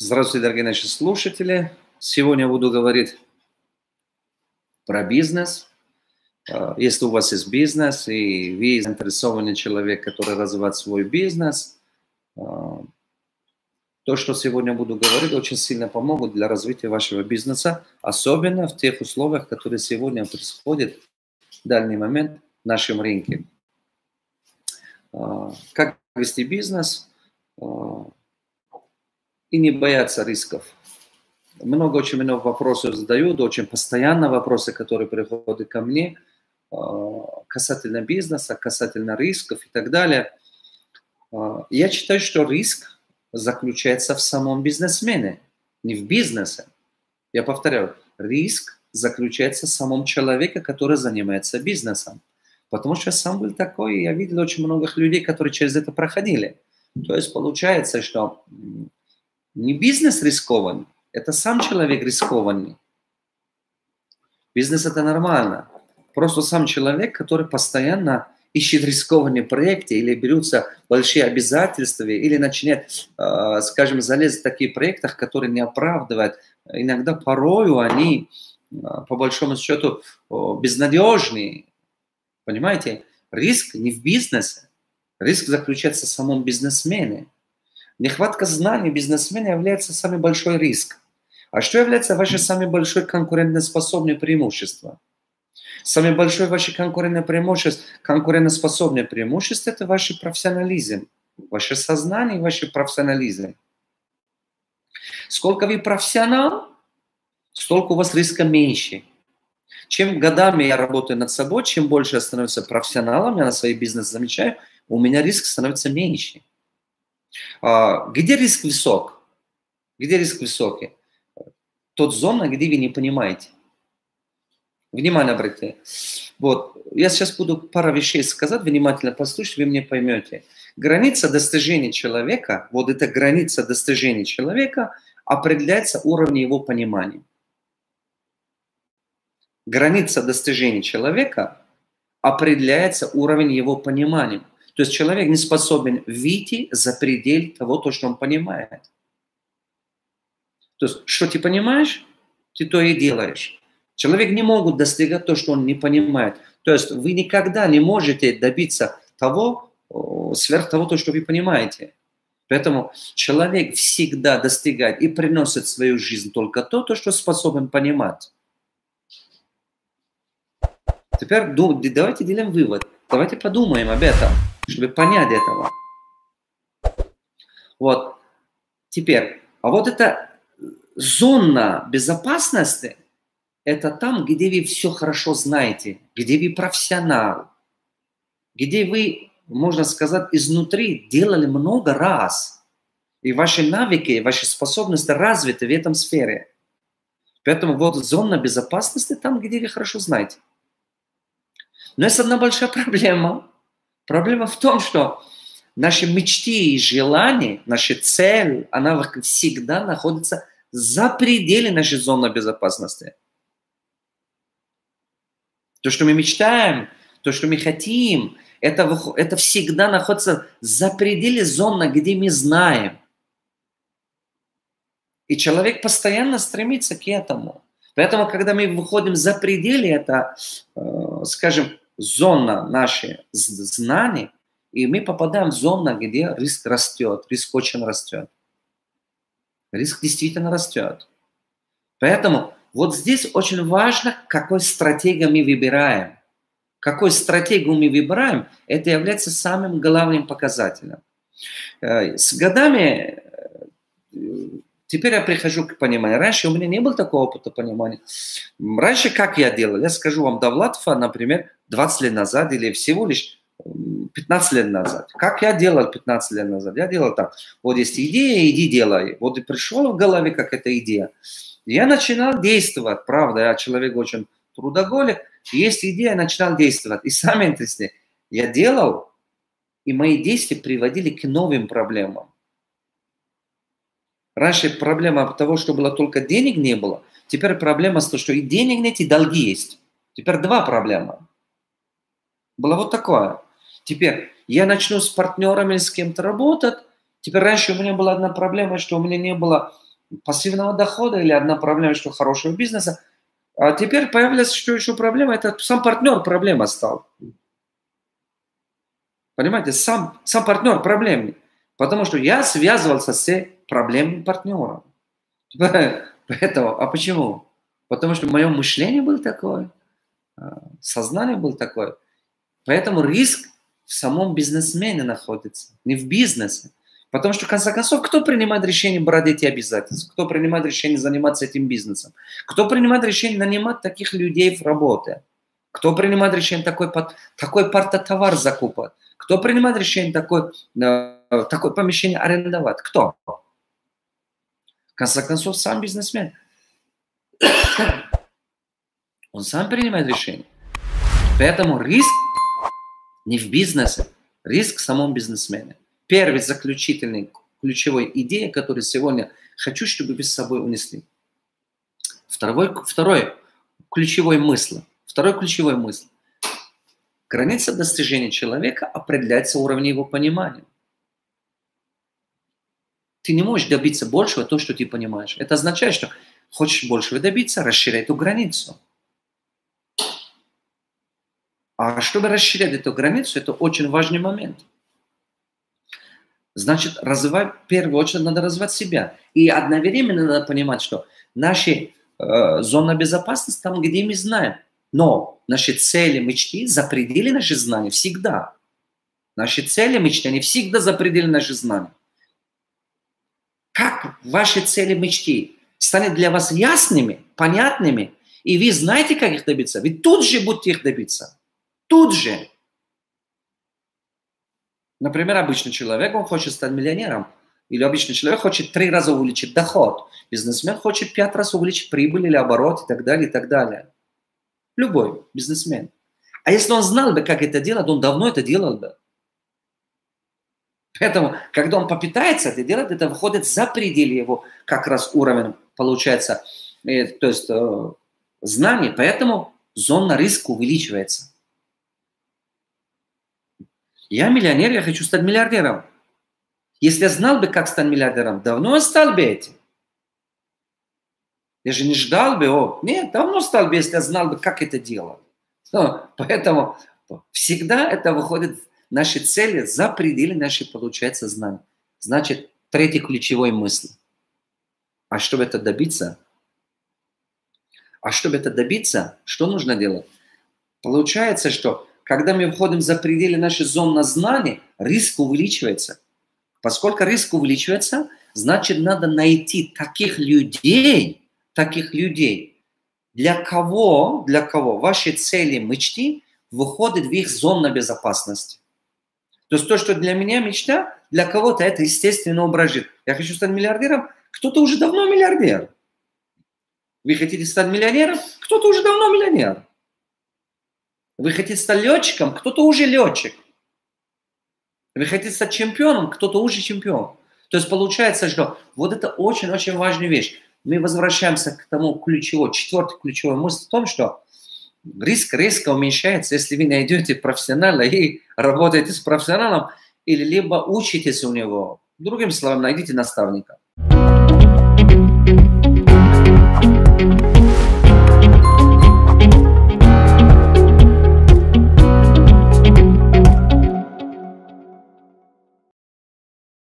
Здравствуйте, дорогие наши слушатели. Сегодня я буду говорить про бизнес. Если у вас есть бизнес, и вы заинтересованный человек, который развивает свой бизнес, то, что сегодня буду говорить, очень сильно помогут для развития вашего бизнеса, особенно в тех условиях, которые сегодня происходят в данный момент в нашем рынке. Как вести бизнес и не бояться рисков. Очень много вопросов задают, очень постоянно вопросы, которые приходят ко мне касательно бизнеса, касательно рисков и так далее. Я считаю, что риск заключается в самом бизнесмене, не в бизнесе. Я повторяю, риск заключается в самом человеке, который занимается бизнесом. Потому что я сам был такой, и я видел очень много людей, которые через это проходили. То есть получается, что не бизнес рискован, это сам человек рискованный. Бизнес – это нормально. Просто сам человек, который постоянно ищет рискованные проекты или берутся большие обязательства, или начинает, скажем, залезть в такие проекты, которые не оправдывают. Иногда порою они, по большому счету, безнадежные. Понимаете? Риск не в бизнесе. Риск заключается в самом бизнесмене. Нехватка знаний бизнесмена является самый большой риск. А что является ваше самое большое конкурентоспособное преимущество? Самое большое ваше конкурентоспособное преимущество – это ваш профессионализм, ваше сознание и ваш профессионализм. Сколько вы профессионал, столько у вас риска меньше. Чем годами я работаю над собой, чем больше я становлюсь профессионалом, я на свой бизнес замечаю, у меня риск становится меньше. Где риск высок? Где риск высокий? Тот зона, где вы не понимаете. Внимание обратите. Вот. Я сейчас буду пару вещей сказать, внимательно послушайте, вы меня поймете. Граница достижения человека, вот эта граница достижения человека определяется уровнем его понимания. Граница достижения человека определяется уровень его понимания. То есть человек не способен выйти за пределы того, что он понимает. То есть, что ты понимаешь, ты то и делаешь. Человек не может достигать то, что он не понимает. То есть вы никогда не можете добиться того, сверх того, что вы понимаете. Поэтому человек всегда достигает и приносит в свою жизнь только то, что способен понимать. Теперь давайте делаем вывод. Давайте подумаем об этом, чтобы понять этого. Вот. Теперь, а вот эта зона безопасности, это там, где вы все хорошо знаете, где вы профессионал, где вы, можно сказать, изнутри делали много раз, и ваши навыки, ваши способности развиты в этом сфере. Поэтому вот зона безопасности там, где вы хорошо знаете. Но есть одна большая проблема. Проблема в том, что наши мечты и желания, наша цель, она всегда находится за пределами нашей зоны безопасности. То, что мы мечтаем, то, что мы хотим, это всегда находится за пределами зоны, где мы знаем. И человек постоянно стремится к этому. Поэтому, когда мы выходим за пределы, это, скажем, зона наших знаний, и мы попадаем в зону, где риск растет, риск очень растет. Риск действительно растет. Поэтому вот здесь очень важно, какой стратегию мы выбираем. Какую стратегию мы выбираем, это является самым главным показателем. С годами, теперь я прихожу к пониманию. Раньше у меня не было такого опыта понимания. Раньше как я делал? Я скажу вам, Довлатова, например, 20 лет назад или всего лишь 15 лет назад. Как я делал 15 лет назад? Я делал так. Вот есть идея, иди делай. Вот и пришел в голове какая-то идея. Я начинал действовать. Правда, я человек очень трудоголик. Есть идея, я начинал действовать. И самое интересное, я делал, и мои действия приводили к новым проблемам. Раньше проблема того, что было только денег не было. Теперь проблема с том, что и денег нет, и долги есть. Теперь два проблемы. Было вот такое. Теперь я начну с партнерами, с кем-то работать. Теперь раньше у меня была одна проблема, что у меня не было пассивного дохода или одна проблема, что хорошего бизнеса. А теперь появилась что еще проблема, это сам партнер проблема стал. Понимаете, сам партнер проблемный. Потому что я связывался с проблемным партнером. Поэтому, а почему? Потому что мое мышление было такое, сознание было такое. Поэтому риск в самом бизнесмене находится, не в бизнесе. Потому что, в конце концов, кто принимает решение брать эти обязательства? Кто принимает решение заниматься этим бизнесом? Кто принимает решение нанимать таких людей в работе? Кто принимает решение такой партотовар закупать? Кто принимает решение такое помещение арендовать? Кто? В конце концов, сам бизнесмен. Он сам принимает решение. Поэтому риск не в бизнесе, риск в самом бизнесмене. Первый заключительный, ключевой идея, которую сегодня хочу, чтобы вы с собой унесли. Второй ключевой мысль. Граница достижения человека определяется уровнем его понимания. Ты не можешь добиться большего того, что ты понимаешь. Это означает, что хочешь большего добиться, расширяй эту границу. А чтобы расширять эту границу, это очень важный момент. Значит, в первую очередь надо развивать себя. И одновременно надо понимать, что наша зона безопасности там, где мы знаем. Но наши цели, мечты за пределы наших знаний всегда. Наши цели, мечты, они всегда за пределы наших знаний. Как ваши цели, мечты станут для вас ясными, понятными, и вы знаете, как их добиться, вы тут же будете их добиться. Тут же. Например, обычный человек, он хочет стать миллионером. Или обычный человек хочет 3 раза увеличить доход. Бизнесмен хочет 5 раз увеличить прибыль или оборот и так далее, и так далее. Любой бизнесмен. А если он знал бы, как это делать, он давно это делал бы. Поэтому, когда он попытается это делать, это выходит за пределы его как раз уровень, получается, то есть знаний. Поэтому зона риска увеличивается. Я миллионер, я хочу стать миллиардером. Если я знал бы, как стать миллиардером, давно я стал бы этим. Я же не ждал бы, нет, давно стал бы, если я знал бы, как это делать. Поэтому всегда это выходит, наши цели за пределы нашей, получается, знаний. Значит, третий ключевой мысль. А чтобы это добиться, что нужно делать? Получается, что когда мы входим за пределы нашей зоны знаний, риск увеличивается. Поскольку риск увеличивается, значит, надо найти таких людей, для кого ваши цели, мечты выходят в их зону безопасности. То есть то, что для меня мечта, для кого-то это естественный образ жизни. Я хочу стать миллиардером, кто-то уже давно миллиардер. Вы хотите стать миллионером, кто-то уже давно миллионер. Вы хотите стать летчиком, кто-то уже летчик. Вы хотите стать чемпионом, кто-то уже чемпион. То есть получается, что вот это очень-очень важная вещь. Мы возвращаемся к тому четвертой ключевой мысли в том, что риск резко уменьшается, если вы найдете профессионала и работаете с профессионалом, или либо учитесь у него. Другим словом, найдите наставника.